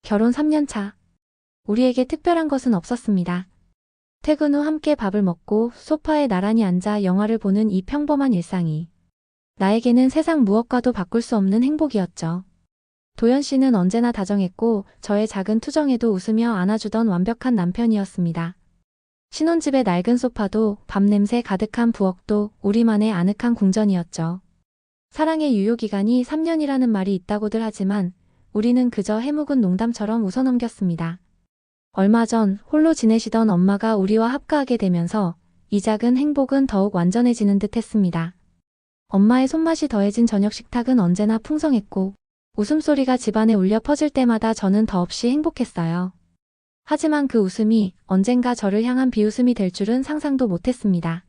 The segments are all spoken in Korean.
결혼 3년 차. 우리에게 특별한 것은 없었습니다. 퇴근 후 함께 밥을 먹고 소파에 나란히 앉아 영화를 보는 이 평범한 일상이 나에게는 세상 무엇과도 바꿀 수 없는 행복이었죠. 도연 씨는 언제나 다정했고 저의 작은 투정에도 웃으며 안아주던 완벽한 남편이었습니다. 신혼집의 낡은 소파도 밥 냄새 가득한 부엌도 우리만의 아늑한 궁전이었죠. 사랑의 유효기간이 3년이라는 말이 있다고들 하지만 우리는 그저 해묵은 농담처럼 웃어넘겼습니다. 얼마 전 홀로 지내시던 엄마가 우리와 합가하게 되면서 이 작은 행복은 더욱 완전해지는 듯 했습니다. 엄마의 손맛이 더해진 저녁 식탁은 언제나 풍성했고 웃음소리가 집안에 울려 퍼질 때마다 저는 더없이 행복했어요. 하지만 그 웃음이 언젠가 저를 향한 비웃음이 될 줄은 상상도 못했습니다.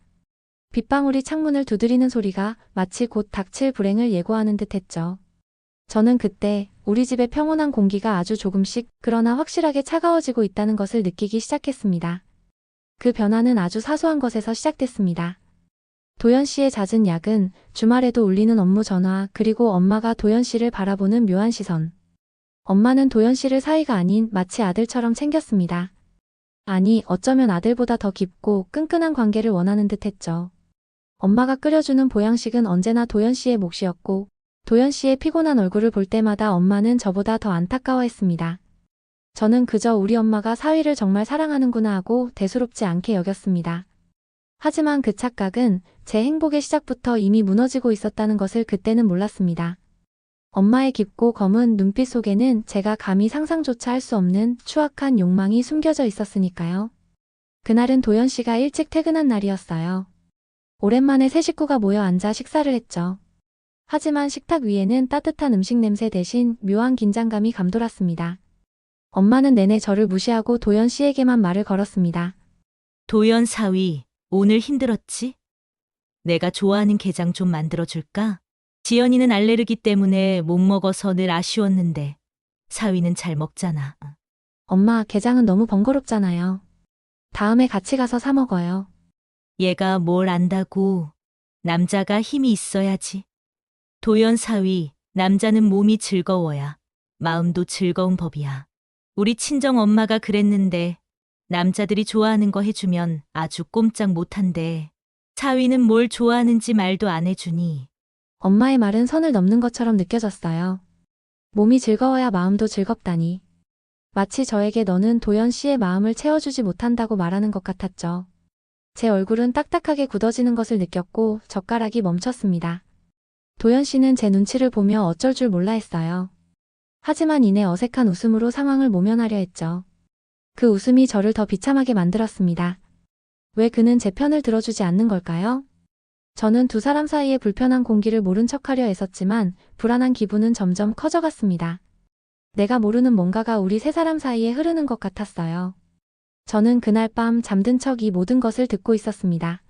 빗방울이 창문을 두드리는 소리가 마치 곧 닥칠 불행을 예고하는 듯 했죠. 저는 그때 우리 집의 평온한 공기가 아주 조금씩 그러나 확실하게 차가워지고 있다는 것을 느끼기 시작했습니다. 그 변화는 아주 사소한 것에서 시작됐습니다. 도연 씨의 잦은 야근, 주말에도 울리는 업무 전화, 그리고 엄마가 도연 씨를 바라보는 묘한 시선. 엄마는 도연 씨를 사위가 아닌 마치 아들처럼 챙겼습니다. 아니, 어쩌면 아들보다 더 깊고 끈끈한 관계를 원하는 듯 했죠. 엄마가 끓여주는 보양식은 언제나 도연 씨의 몫이었고 도연 씨의 피곤한 얼굴을 볼 때마다 엄마는 저보다 더 안타까워했습니다. 저는 그저 우리 엄마가 사위를 정말 사랑하는구나 하고 대수롭지 않게 여겼습니다. 하지만 그 착각은 제 행복의 시작부터 이미 무너지고 있었다는 것을 그때는 몰랐습니다. 엄마의 깊고 검은 눈빛 속에는 제가 감히 상상조차 할 수 없는 추악한 욕망이 숨겨져 있었으니까요. 그날은 도연 씨가 일찍 퇴근한 날이었어요. 오랜만에 세 식구가 모여 앉아 식사를 했죠. 하지만 식탁 위에는 따뜻한 음식 냄새 대신 묘한 긴장감이 감돌았습니다. 엄마는 내내 저를 무시하고 도연 씨에게만 말을 걸었습니다. 도연 사위, 오늘 힘들었지? 내가 좋아하는 게장 좀 만들어줄까? 지연이는 알레르기 때문에 못 먹어서 늘 아쉬웠는데 사위는 잘 먹잖아. 엄마, 게장은 너무 번거롭잖아요. 다음에 같이 가서 사 먹어요. 얘가 뭘 안다고. 남자가 힘이 있어야지. 도연 사위, 남자는 몸이 즐거워야 마음도 즐거운 법이야. 우리 친정 엄마가 그랬는데 남자들이 좋아하는 거 해주면 아주 꼼짝 못한대. 사위는 뭘 좋아하는지 말도 안 해주니. 엄마의 말은 선을 넘는 것처럼 느껴졌어요. 몸이 즐거워야 마음도 즐겁다니. 마치 저에게 너는 도연 씨의 마음을 채워주지 못한다고 말하는 것 같았죠. 제 얼굴은 딱딱하게 굳어지는 것을 느꼈고 젓가락이 멈췄습니다. 도연 씨는 제 눈치를 보며 어쩔 줄 몰라 했어요. 하지만 이내 어색한 웃음으로 상황을 모면하려 했죠. 그 웃음이 저를 더 비참하게 만들었습니다. 왜 그는 제 편을 들어주지 않는 걸까요? 저는 두 사람 사이의 불편한 공기를 모른 척하려 애썼지만 불안한 기분은 점점 커져갔습니다. 내가 모르는 뭔가가 우리 세 사람 사이에 흐르는 것 같았어요. 저는 그날 밤 잠든 척 이 모든 것을 듣고 있었습니다.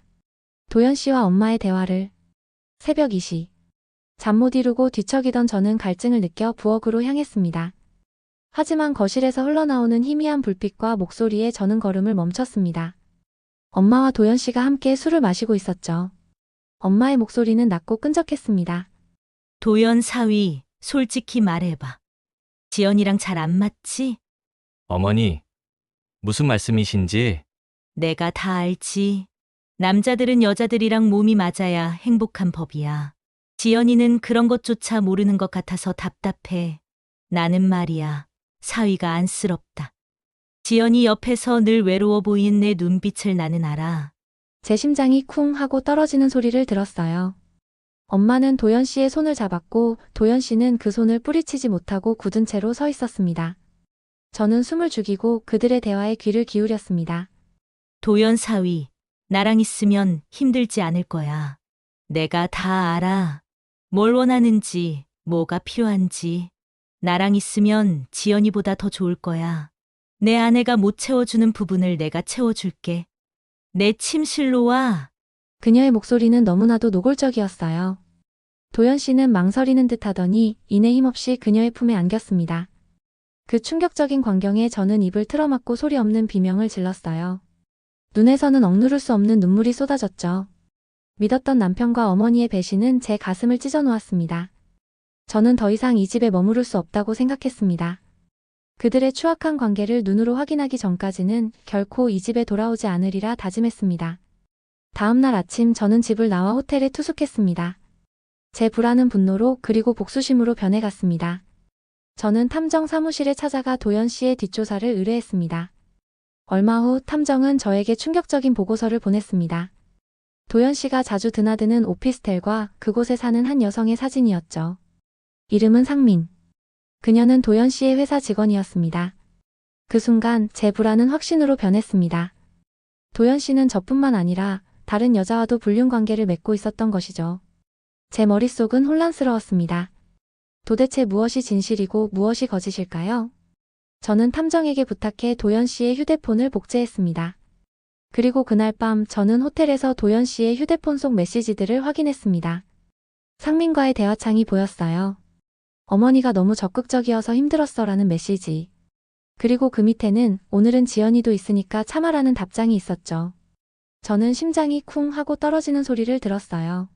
도연 씨와 엄마의 대화를. 새벽 2시. 잠 못 이루고 뒤척이던 저는 갈증을 느껴 부엌으로 향했습니다. 하지만 거실에서 흘러나오는 희미한 불빛과 목소리에 저는 걸음을 멈췄습니다. 엄마와 도연 씨가 함께 술을 마시고 있었죠. 엄마의 목소리는 낮고 끈적했습니다. 도연 사위, 솔직히 말해봐. 지연이랑 잘 안 맞지? 어머니, 무슨 말씀이신지. 내가 다 알지. 남자들은 여자들이랑 몸이 맞아야 행복한 법이야. 지연이는 그런 것조차 모르는 것 같아서 답답해. 나는 말이야, 사위가 안쓰럽다. 지연이 옆에서 늘 외로워 보인 내 눈빛을 나는 알아. 제 심장이 쿵 하고 떨어지는 소리를 들었어요. 엄마는 도연 씨의 손을 잡았고 도연 씨는 그 손을 뿌리치지 못하고 굳은 채로 서 있었습니다. 저는 숨을 죽이고 그들의 대화에 귀를 기울였습니다. 도연 사위, 나랑 있으면 힘들지 않을 거야. 내가 다 알아. 뭘 원하는지, 뭐가 필요한지. 나랑 있으면 지연이보다 더 좋을 거야. 내 아내가 못 채워주는 부분을 내가 채워줄게. 내 침실로 와. 그녀의 목소리는 너무나도 노골적이었어요. 도연 씨는 망설이는 듯 하더니 이내 힘없이 그녀의 품에 안겼습니다. 그 충격적인 광경에 저는 입을 틀어막고 소리 없는 비명을 질렀어요. 눈에서는 억누를 수 없는 눈물이 쏟아졌죠. 믿었던 남편과 어머니의 배신은 제 가슴을 찢어 놓았습니다. 저는 더 이상 이 집에 머무를 수 없다고 생각했습니다. 그들의 추악한 관계를 눈으로 확인하기 전까지는 결코 이 집에 돌아오지 않으리라 다짐했습니다. 다음 날 아침 저는 집을 나와 호텔에 투숙했습니다. 제 불안은 분노로 그리고 복수심으로 변해갔습니다. 저는 탐정 사무실에 찾아가 도연 씨의 뒷조사를 의뢰했습니다. 얼마 후 탐정은 저에게 충격적인 보고서를 보냈습니다. 도연 씨가 자주 드나드는 오피스텔과 그곳에 사는 한 여성의 사진이었죠. 이름은 상민. 그녀는 도연 씨의 회사 직원이었습니다. 그 순간 제 불안은 확신으로 변했습니다. 도연 씨는 저뿐만 아니라 다른 여자와도 불륜 관계를 맺고 있었던 것이죠. 제 머릿속은 혼란스러웠습니다. 도대체 무엇이 진실이고 무엇이 거짓일까요? 저는 탐정에게 부탁해 도연 씨의 휴대폰을 복제했습니다. 그리고 그날 밤 저는 호텔에서 도연 씨의 휴대폰 속 메시지들을 확인했습니다. 상민과의 대화창이 보였어요. 어머니가 너무 적극적이어서 힘들었어라는 메시지. 그리고 그 밑에는 오늘은 지연이도 있으니까 참아라는 답장이 있었죠. 저는 심장이 쿵 하고 떨어지는 소리를 들었어요.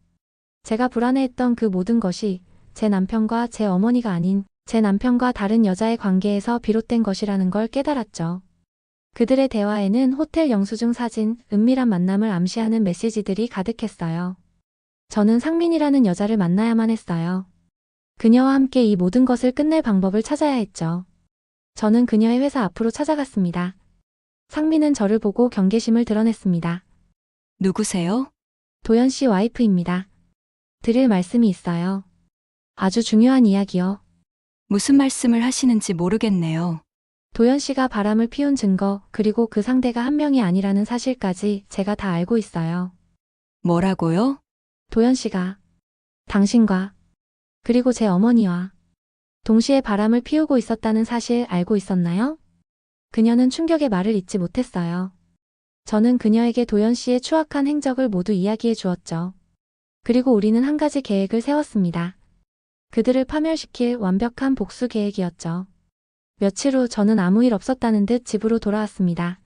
제가 불안해했던 그 모든 것이 제 남편과 제 어머니가 아닌 제 남편과 다른 여자의 관계에서 비롯된 것이라는 걸 깨달았죠. 그들의 대화에는 호텔 영수증 사진, 은밀한 만남을 암시하는 메시지들이 가득했어요. 저는 상민이라는 여자를 만나야만 했어요. 그녀와 함께 이 모든 것을 끝낼 방법을 찾아야 했죠. 저는 그녀의 회사 앞으로 찾아갔습니다. 상민은 저를 보고 경계심을 드러냈습니다. 누구세요? 도연 씨 와이프입니다. 드릴 말씀이 있어요. 아주 중요한 이야기요. 무슨 말씀을 하시는지 모르겠네요. 도연 씨가 바람을 피운 증거, 그리고 그 상대가 한 명이 아니라는 사실까지 제가 다 알고 있어요. 뭐라고요? 도연 씨가 당신과 그리고 제 어머니와 동시에 바람을 피우고 있었다는 사실 알고 있었나요? 그녀는 충격의 말을 잇지 못했어요. 저는 그녀에게 도연 씨의 추악한 행적을 모두 이야기해 주었죠. 그리고 우리는 한 가지 계획을 세웠습니다. 그들을 파멸시킬 완벽한 복수 계획이었죠. 며칠 후 저는 아무 일 없었다는 듯 집으로 돌아왔습니다.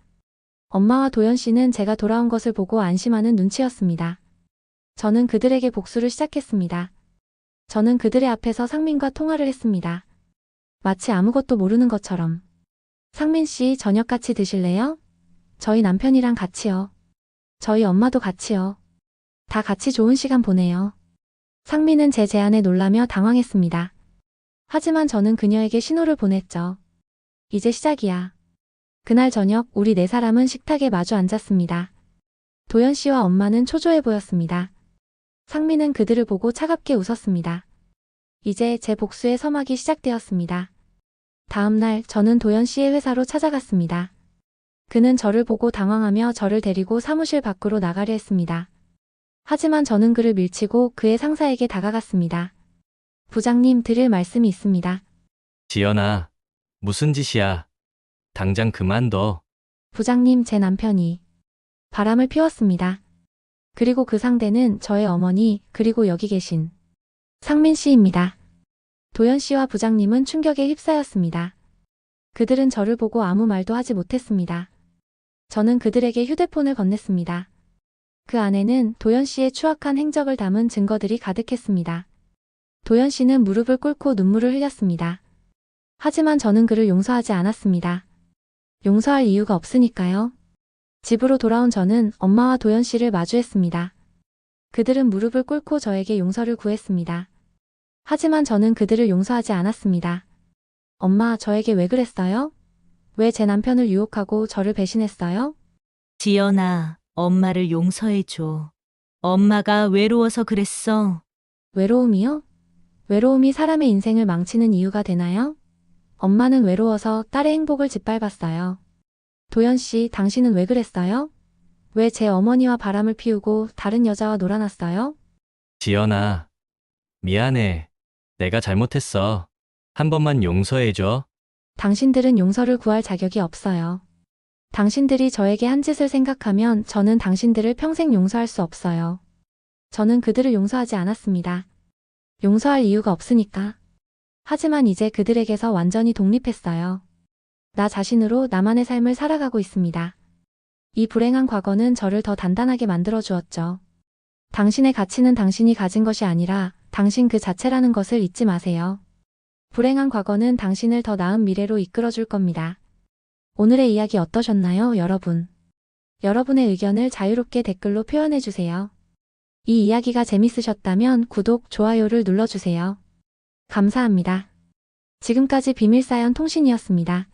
엄마와 도연 씨는 제가 돌아온 것을 보고 안심하는 눈치였습니다. 저는 그들에게 복수를 시작했습니다. 저는 그들의 앞에서 상민과 통화를 했습니다. 마치 아무것도 모르는 것처럼. 상민 씨, 저녁 같이 드실래요? 저희 남편이랑 같이요. 저희 엄마도 같이요. 다 같이 좋은 시간 보내요. 상민은 제 제안에 놀라며 당황했습니다. 하지만 저는 그녀에게 신호를 보냈죠. 이제 시작이야. 그날 저녁 우리 네 사람은 식탁에 마주 앉았습니다. 도연 씨와 엄마는 초조해 보였습니다. 상민은 그들을 보고 차갑게 웃었습니다. 이제 제 복수의 서막이 시작되었습니다. 다음 날 저는 도연 씨의 회사로 찾아갔습니다. 그는 저를 보고 당황하며 저를 데리고 사무실 밖으로 나가려 했습니다. 하지만 저는 그를 밀치고 그의 상사에게 다가갔습니다. 부장님, 드릴 말씀이 있습니다. 지연아, 무슨 짓이야? 당장 그만둬. 부장님, 제 남편이 바람을 피웠습니다. 그리고 그 상대는 저의 어머니, 그리고 여기 계신 상민 씨입니다. 도연 씨와 부장님은 충격에 휩싸였습니다. 그들은 저를 보고 아무 말도 하지 못했습니다. 저는 그들에게 휴대폰을 건넸습니다. 그 안에는 도연 씨의 추악한 행적을 담은 증거들이 가득했습니다. 도연 씨는 무릎을 꿇고 눈물을 흘렸습니다. 하지만 저는 그를 용서하지 않았습니다. 용서할 이유가 없으니까요. 집으로 돌아온 저는 엄마와 도연 씨를 마주했습니다. 그들은 무릎을 꿇고 저에게 용서를 구했습니다. 하지만 저는 그들을 용서하지 않았습니다. 엄마, 저에게 왜 그랬어요? 왜 제 남편을 유혹하고 저를 배신했어요? 지연아, 엄마를 용서해줘. 엄마가 외로워서 그랬어. 외로움이요? 외로움이 사람의 인생을 망치는 이유가 되나요? 엄마는 외로워서 딸의 행복을 짓밟았어요. 도연 씨, 당신은 왜 그랬어요? 왜 제 어머니와 바람을 피우고 다른 여자와 놀아났어요? 지연아, 미안해. 내가 잘못했어. 한 번만 용서해줘. 당신들은 용서를 구할 자격이 없어요. 당신들이 저에게 한 짓을 생각하면 저는 당신들을 평생 용서할 수 없어요. 저는 그들을 용서하지 않았습니다. 용서할 이유가 없으니까. 하지만 이제 그들에게서 완전히 독립했어요. 나 자신으로 나만의 삶을 살아가고 있습니다. 이 불행한 과거는 저를 더 단단하게 만들어 주었죠. 당신의 가치는 당신이 가진 것이 아니라 당신 그 자체라는 것을 잊지 마세요. 불행한 과거는 당신을 더 나은 미래로 이끌어줄 겁니다. 오늘의 이야기 어떠셨나요, 여러분? 여러분의 의견을 자유롭게 댓글로 표현해주세요. 이 이야기가 재밌으셨다면 구독, 좋아요를 눌러주세요. 감사합니다. 지금까지 비밀사연 통신이었습니다.